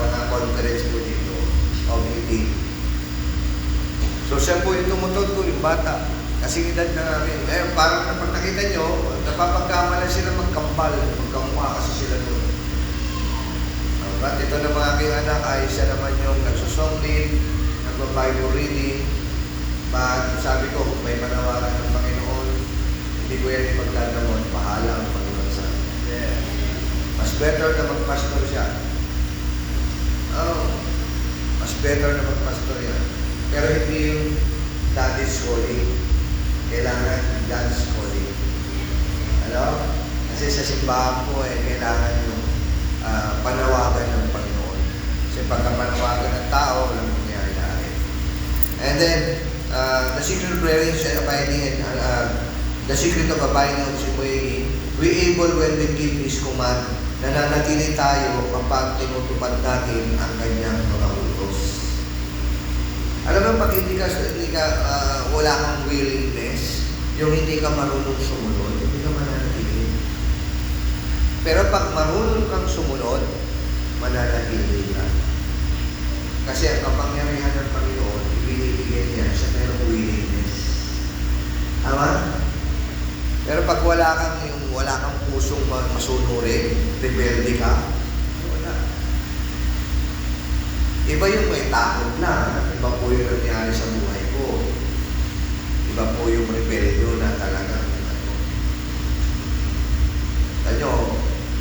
mga conference ko dito o meeting. So siya po yung tumutugtog yung bata. Kasi edad na namin. Eh, parang pag nakita nyo, napapagkamalan sila magkambal. Magkamukha kasi sila doon. But ito na mga aking anak ay siya naman yung nagsusong lead, nagpa-Bible reading. But sabi ko, kung may manawagan ng Panginoon, hindi ko yan ipagdadamon. Bahala ang Panginoon sa akin. Yeah. Mas better na magpastor siya. Mas better na magpastor yan. Pero hindi yung daddy's calling. Kailangan God's calling. Ano? Kasi sa simbahan po, kailangan yung panawagan ng Panginoon. Kasi pagka panawagan ng tao, walang mangyayari. And then, the secret of prayer is abiding and the secret of abiding is we able when we keep His command. Nananatili tayo kapag tinutupad natin ang kanyang mga utos. Alam mo, pag hindi ka wala kang willingness, yung hindi ka marunong sumunod, hindi ka mananatili. Pero pag marunong kang sumunod, mananatili ka. Kasi ang kapangyarihan ng Panginoon, ibinibigay niya sa merong willingness. Tama? Pero pag wala kang pusong masunurin, rebelde ka, wala. Iba yung may takot na, iba po yung nangyari sa buhay ko. Iba po yung rebeldo na talagang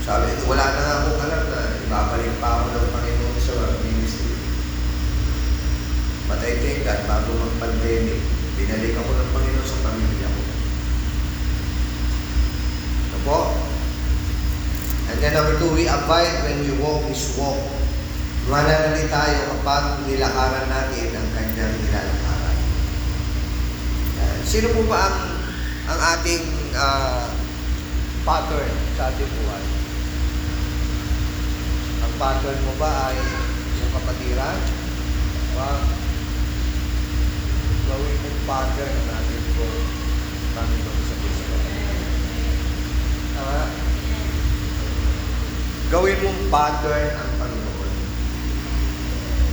sabi, wala na nga akong alam na ibabalik pa ako ng Panginoon sa ministry. But I think that bago mag-pandemic, binalik ako ng Panginoon sa pamilya ko. Ano po? And then number 2, we abide when we walk His walk. Mananali tayo kapag nilakaran natin ang kanyang nilalakaran. Sino po ba ang ating pattern sa ating buhay? Ang pattern mo ba ay yung kapatiran? Gawin mong pattern natin po Panginoon sa Kristo. Gawin mong pattern ang Panginoon.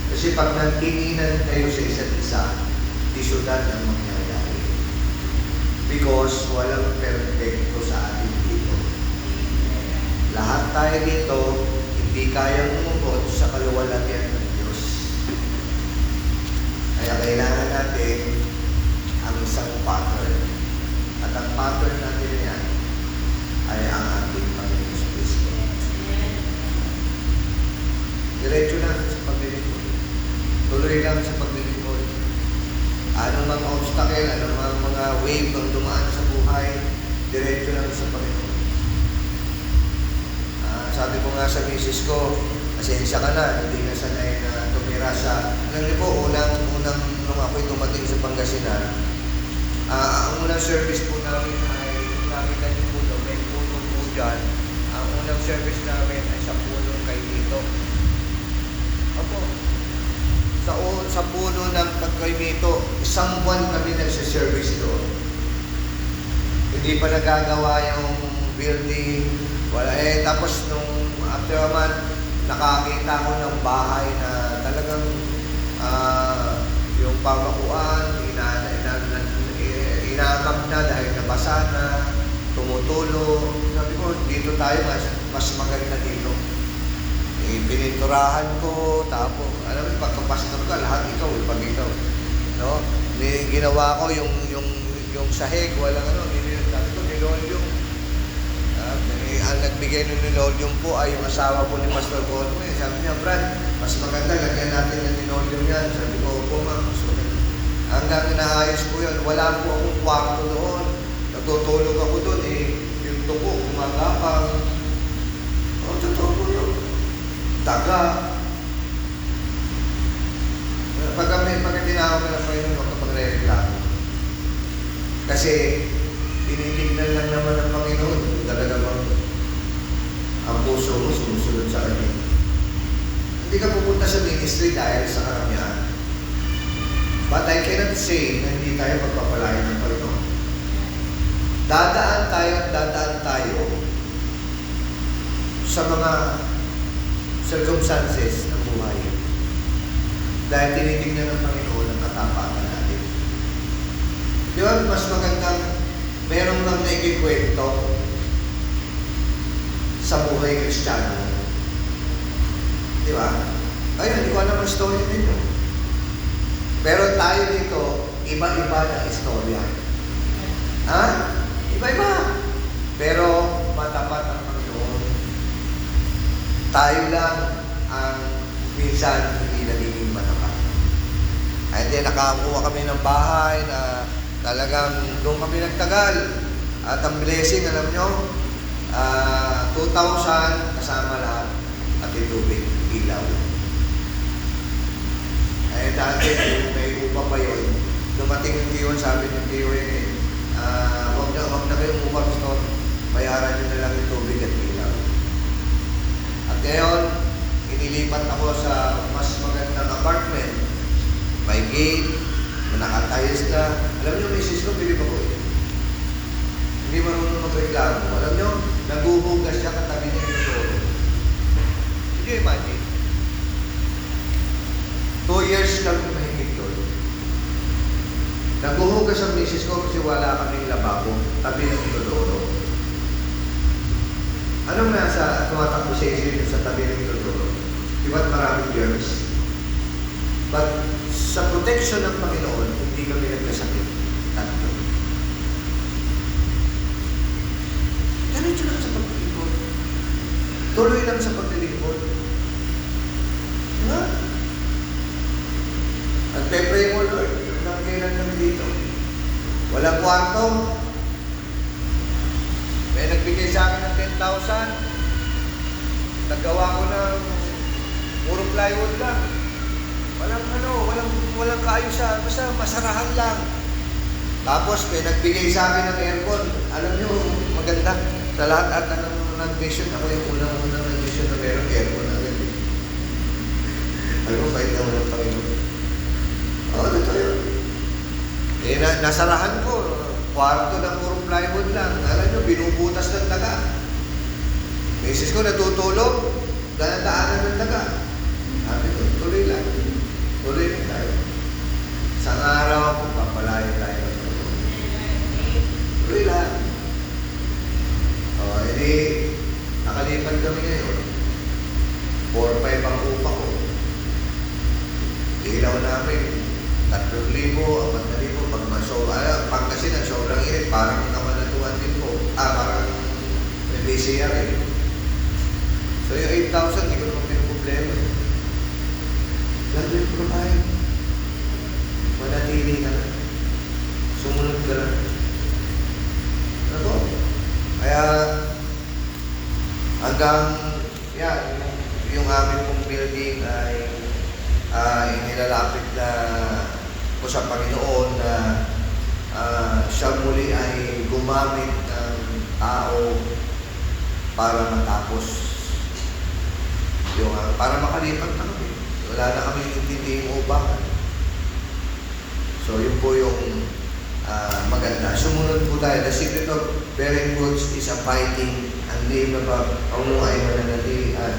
Kasi pag nagtinginan kayo sa isa't isa, isudan ang mangyayari. Because walang perfecto sa atin dito. Lahat tayo dito, hindi kayang umubot sa kaluwalhatian ng Diyos. Kaya kailangan natin ang isang pattern. At ang pattern natin yan ay ang ating Panginoon sa Kristo. Diretso lang sa paglilingkod. Tuloy lang sa paglilingkod. Anong mga obstacle, anong mga wave ang dumaan sa buhay, diretso lang sa Panginoon. Sabi ko nga sa misis ko, pasensya ka na, hindi na sanay na tumira sa... Alam niyo po, nung ako'y dumating sa Pangasinan, ang unang service po namin ay, nakita niyo po daw, may puno po dyan. Ang unang service namin ay sa puno kay Nito. Opo. Sa puno ng kay Nito, isang buwan kami nagsiservice doon. Hindi pa nagagawa yung building. Wala tapos nung after a month, nakakita ko ng bahay na talagang yung pamakuan, inaamak na dahil nabasa na, tumutulo. Sabi ko, dito tayo, mas maganda dito. Pininturahan ko, tapos, alam mo, pagkapastor ka, lahat ikaw, pag ikaw. No? Ginawa ko yung sahig, walang sabi ko, nilolyo. Ang nagbigay ng linoleum po ay yung asawa po ni Pastor Conway. Sabi niya, Brad, mas maganda, lagyan natin ng linoleum yan. Sabi ko, opo ma'am, mas maganda. Hanggang naayos po yun. Wala po akong kwarto doon. Natutulog ako doon yung tuko, gumagapang. Totoo po yun. Daga. Pagka tinawag ka na po yun, makapagre-reklamo. Kasi, tinitignan lang naman ng Panginoon. Talaga bang ang puso mo sa ministry dahil sa karamihan. But I cannot say na hindi tayo magpapalain ng Panginoon. Dadaan tayo sa mga circumstances ng buhay. Dahil tinitingnan ng Panginoon ang katapatan natin. Di ba, mas magandang merong nang naikikwento sa buhay Kristiyano. Di ba? Ayun, hindi ko alam ang story ninyo. Pero tayo dito, iba-iba na istorya. Ha? Iba-iba. Pero matapat ang Panginoon. Tayo lang ang minsan hindi nagiging matapat. Ay, hindi, nakakuha kami ng bahay na talagang doon kami nagtagal. At ang blessing, alam nyo, 2,000 kasama lahat at tubig, ilaw. Eh dati, may upa pa yun. Dumating yung tiyon, sabi ng tiyon, wag na kayong upa, gusto, bayaran nyo na lang yung tubig at ilaw. At ngayon, inilipat ako sa mas magandang apartment. May gate, nakatayos na. Alam nyo, may sis ko, bilib ako eh. Hindi marunong magreklamo. Alam nyo, naguhugas siya katabi niya yung toro. Did you imagine? 2 years kami mahigit doon. Naguhugas ang misis ko kasi wala kaming lababo. Tabi ng Inodoro. Anong nasa tumatakbo sa isip sa tabi ng Inodoro? Di ba't maraming germs? But sa protection ng Panginoon, hindi kami nagkasakit. Tatlo. Diretso lang sa paglilingkod. Tuloy lang sa paglilingkod. Diba? At pray mo, Lord, hanggang kailan kami dito. Walang kwarto. May nagbigay sa akin ng 10,000. Nagawa ko ng puro plywood lang. Walang kaayusan. Basta masarahan lang. Tapos may nagbigay sa akin ng aircon. Alam nyo, maganda. Sa lahat at nag-mission. Ako yung unang nag-mission na meron aircon agad. Alam mo, kahit na walang Panginoon. Oo, totoo yun. Eh, nasarahan ko. Kwarto ng puro plywood lang. Alam nyo, binubutas ng daga. Misis ko natutulog. Daan-daanan ng daga. Sabi ko, tuloy lang. Tuloy lang tayo. Sa araw, papalayan tayo. Tuloy lang. O, edi, nakalipan kami ngayon. 4-5 ang upa ko. Ilaw namin. 3,000, 4,000, pag Pangasinan, sobrang init, parang namanatuan din po. Parang may BCR eh. So yung 8,000, hindi ko naman pinaproblema. God will provide. Manatili ka lang. Sumunod ka lang. Ano po? Kaya, hanggang, yan, yung aming pong building ay inilalapit na po sa Panginoon na siya muli ay gumamit ng tao para matapos yung para makalipat na kami. Wala na kami intindi yung upahan. So yun po yung maganda. Sumunod po tayo. The secret of bearing goods is abiding. Ang name na ba ang mga ay mananatilian.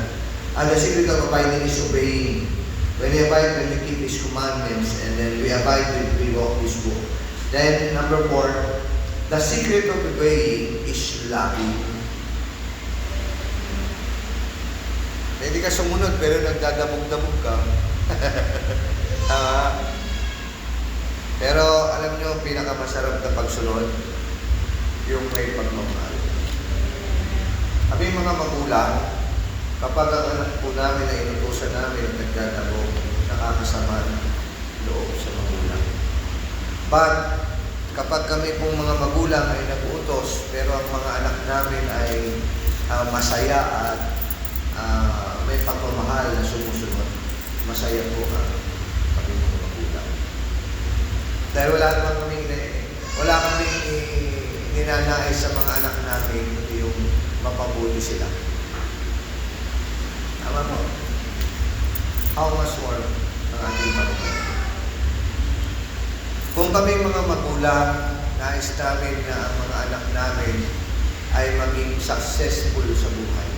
The secret of abiding is obeying. When we abide, when we keep His commandments, and then we abide when we walk His book. Then, number 4, the secret of obeying is loving. Hindi ka sumunod, pero nagdadabog-dabog ka. Pero, alam nyo, pinakamasarap na pagsunod, yung may pagmamahal. Kami mga magulang, kapag ang anak po namin ay inutusan namin at nagdadabog, nakakasama ng loob sa magulang. But, kapag kami pong mga magulang ay nag-utos, pero ang mga anak namin ay masaya at may pagmamahal na sumusunod, masaya po kami mga magulang. Dahil wala kami ninanais sa mga anak namin, kundi yung mapabuti sila. Tama mo. how much more ang ating Panginoon. Kung kami mga magulang, nais namin na ang mga anak namin ay maging successful sa buhay,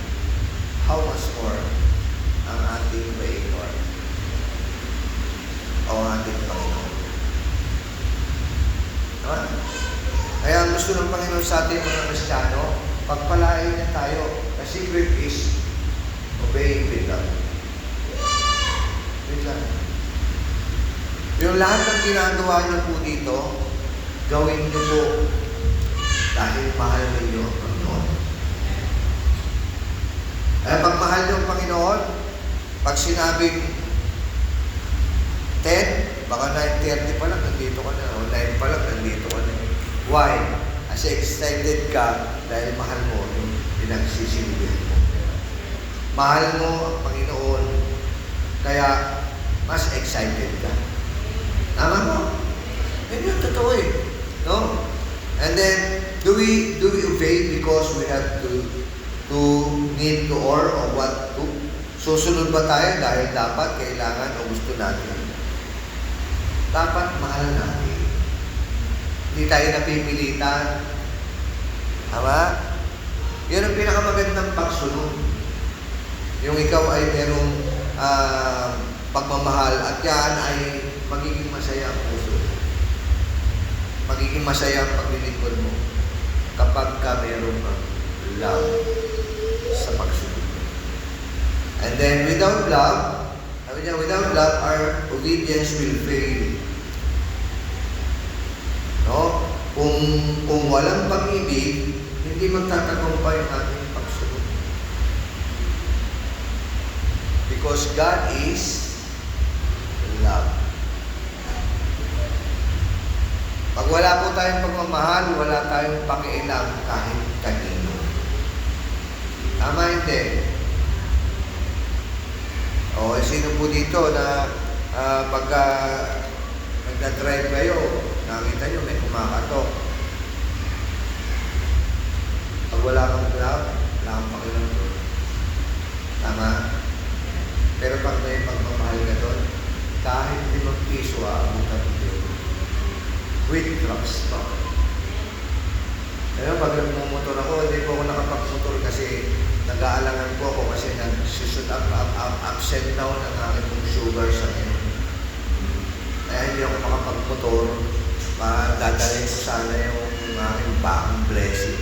how much more ang ating Creator o ang ating Panginoon. Diba? Kaya ang gusto ng Panginoon sa ating mga Kristiyano, pagpalain niya tayo. The secret is obeying with love. With love. Yung lahat ng ginagawa niyo po dito, gawin niyo po dahil mahal ninyo ang Panginoon. Kaya pag mahal niyo ang Panginoon, pag sinabing 10, baka 9:30 pa lang, nandito ka na. O 9 pa lang, nandito ka na. Why? Kasi excited ka dahil mahal mo yung pinagsisilbihan mo. Mahal mo ang Panginoon, kaya mas excited ka. Tama mo? Yan yung totoo eh. No? And then, do we obey because we have to need to or what to? Susunod ba tayo dahil dapat, kailangan o gusto natin? Dapat mahal natin. Hindi tayo napipilitan. Tama? Yan ang pinakamagandang pagsunod. Yung ikaw ay merong pagmamahal at yan ay magiging masaya ang puso. Magiging masaya ang paglilingkod mo kapag ka merong love sa pagsunod. And then without love, our obedience will fail. No? Kung walang pag-ibig, hindi magtatagumpay ang ating pagsunod. Because God is love. Pag wala po tayong pagmamahal, wala tayong pakialam kahit kanino. Tama hindi? O, sino po dito na pagka nagdadrive kayo, nakita nyo may kumakatok. Pag wala kang love, wala kang pakialam doon. Tama? Pero pag may pagmamahal ka doon, kahit 5 piso aabutan mo doon. With trust. No? Kaya pag nagmumotor ako, hindi po ako nakapag-motor kasi nag-aalangan po ako kasi nag-shoot ups and down ang aking pong sugar sa ngayon. Kaya hindi ako makapag-motor. Dadalhin ko sana yung aking backang blessing.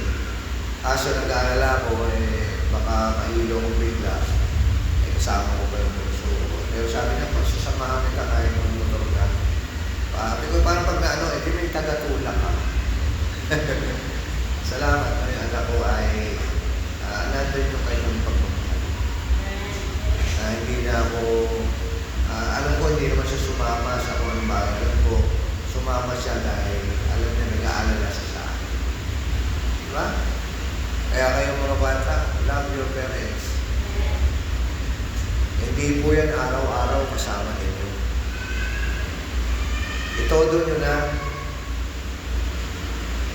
Kaso nag-aalala ko, baka mahilo ko bigla. Kasama ko pa yung puso ko. Pero sabi niya, pag sasamahan kita kahit ng motor ka. Sabi ko, parang pag na di may tagatulak ka. Salamat. Yung anak ko ay nandun yung kanyang pagmamahal. Hindi na ako, alam ko hindi naman siya sumama sa kung anong bagay. Alam ko, sumama siya dahil alam niya nag-aalala siya sa akin. Diba? Kaya kayo mga bata, love your parents. Hindi po yan araw-araw kasama ninyo. Itodo nyo na.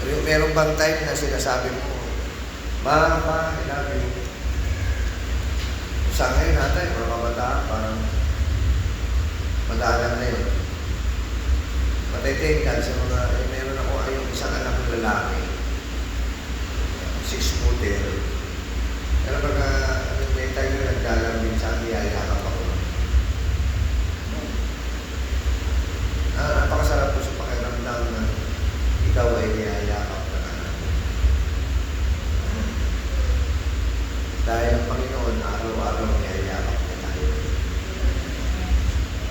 Meron bang time na sinasabi mo, Ma, I love you. Sa ngayon natin, mga kabataan, parang madalang na yun. Matay-tingkad sa mga, meron ako yung isang anak ng lalaki. 6-footer. Pero pagka may time na nagdalang din sa akin, ayakap ako. Napakasarap po sa pakiramdam na ikaw ay niyayakap ka na. Dahil ang Panginoon, araw-araw niyayakap na tayo.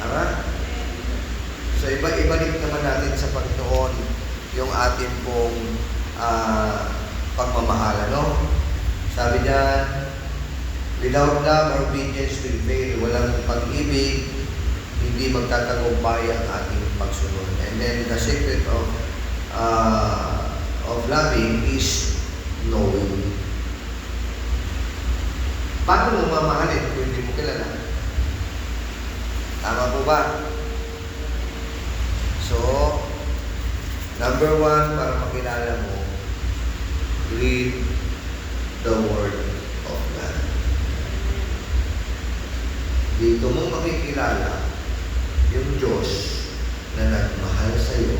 Tama? So, ibalik naman natin sa Panginoon yung ating pong pagmamahal, no? Sabi niya, without love, our obedience will fail. Walang pag-ibig, hindi magtatagumpay ang ating pagsunod. And then the secret of loving is knowing. Paano mo mamahalin kung hindi mo kilala? Tama po ba? So, number 1, para makilala mo, read the Word of God. Dito mo makikilala yung Diyos na nagmahal sa iyo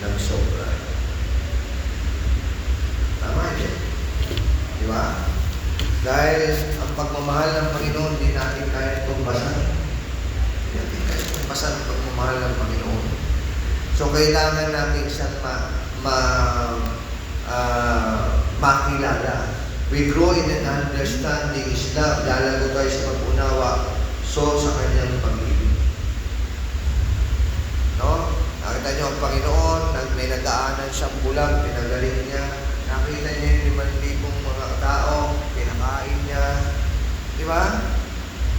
ng sobra. Tama yun. Di ba? Dahil ang pagmamahal ng Panginoon, hindi natin kaya pagbasan. Hindi natin kaya pagbasan ang pagmamahal ng Panginoon. So, kailangan natin siyang makilala. We grow in an understanding His love. Lalago tayo sa pag-unawa. So, sa Kanyang pag-ibig. No? Nakita niyo ang Panginoon, may nagdaanan siyang bulag, pinagaling niya. Nakita niya yung 5,000 mga tao, pinakain niya. Di ba?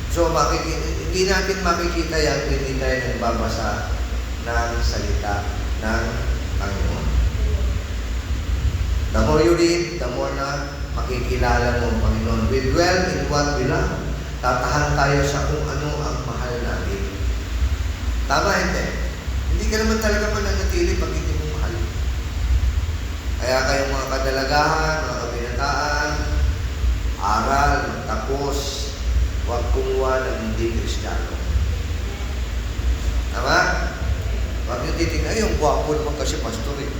So, hindi natin makikita yan kung hindi tayo nagbabasa ng salita ng Panginoon. The more you read, the more na makikilala mo ang Panginoon. We dwell in what we love. Tatahan tayo sa kung ano ang mahal natin. Tama, hindi? Hindi ka naman talaga mananatili pag hindi mo mahal. Kaya kayong mga kadalagahan, mga kabinataan, aral, tapos, huwag kumuha ng hindi Kristiyano. Tama? Huwag yung titignan, ay, yung gwapo naman kasi pastor eh.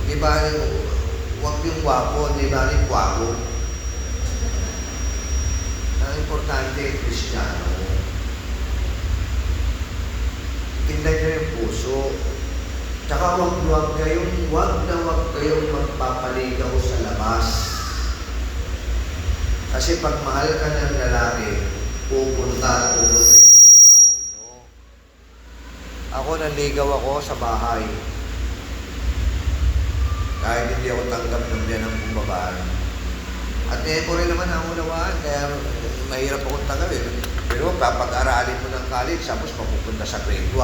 Di ba, huwag yung gwapo, di ba yung gwapo? Ang importante, Kristiyano. Tingnan nyo yung puso. Tsaka huwag kayong magpapaligaw sa labas. Kasi pag mahal ka ng lalaki, pupunta yan sa bahay nyo. Ako, nanligaw ako sa bahay. Kahit hindi ako tanggap ng biyan ng bumbabaan. At ko rin naman ang unawaan, kaya mahirap akong tanggap eh. Pero papag-aralin mo ng college, tapos mapupunta sa grade 1.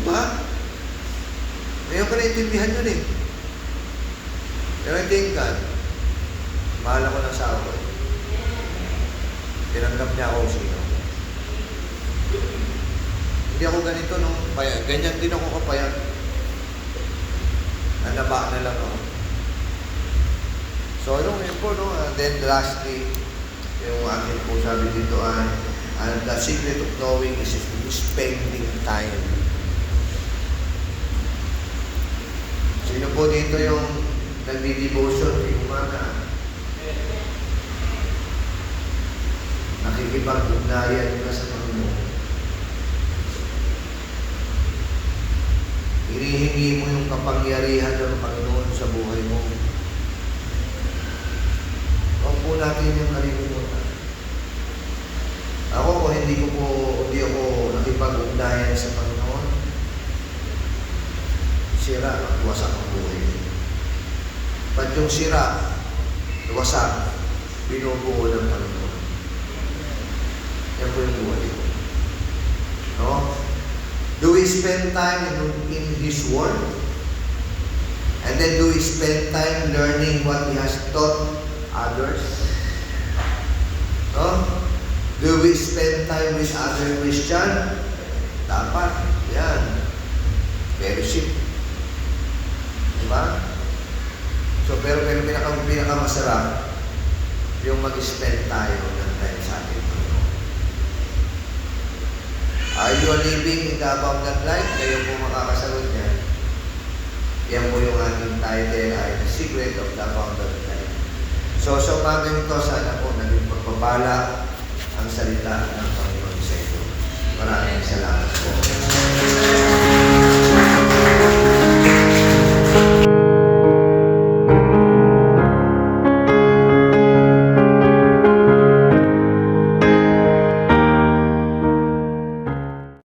Diba? Ngayon ko naintindihan yun eh. Pero hindi ka. Mahal ako ng asawa ko. Tinanggap niya ako sino. Hindi ako ganito, no? Ganyan din ako kapayat. Nanaba na lang ako. So, yun po, no? And then lastly, yung akin po sabi dito, and the secret of knowing is spending time. Sino po dito yung nagdi-devotion kay umaga? Nakikipag-ugnayan ka sa Panginoon. Hinihingi mo yung kapangyarihan ng Panginoon sa buhay mo. Huwag po natin yung nalilimutan. Ako, kung hindi ako nakipag-ugnayan sa Panginoon, sira at wasak ang buhay. Pag yung sira, wasak, binubuo ng Panginoon. Yan po yung buhay ko. No? Do we spend time in His Word? And then do we spend time learning what He has taught others? No? Do we spend time with other Christian? Dapat. Yan. Fellowship. Diba? So, pero pinakamasarap yung mag-spend tayo ng time sa ating Panginoon. Are you living in the abundant life? Kayo po makakasagot niya. Yan po yung ating title ay The Secret of the Abundant Life. So, sa umaga nito, sana po naging pagpapala ang salita ng Panginoon sa ito. Maraming salamat po.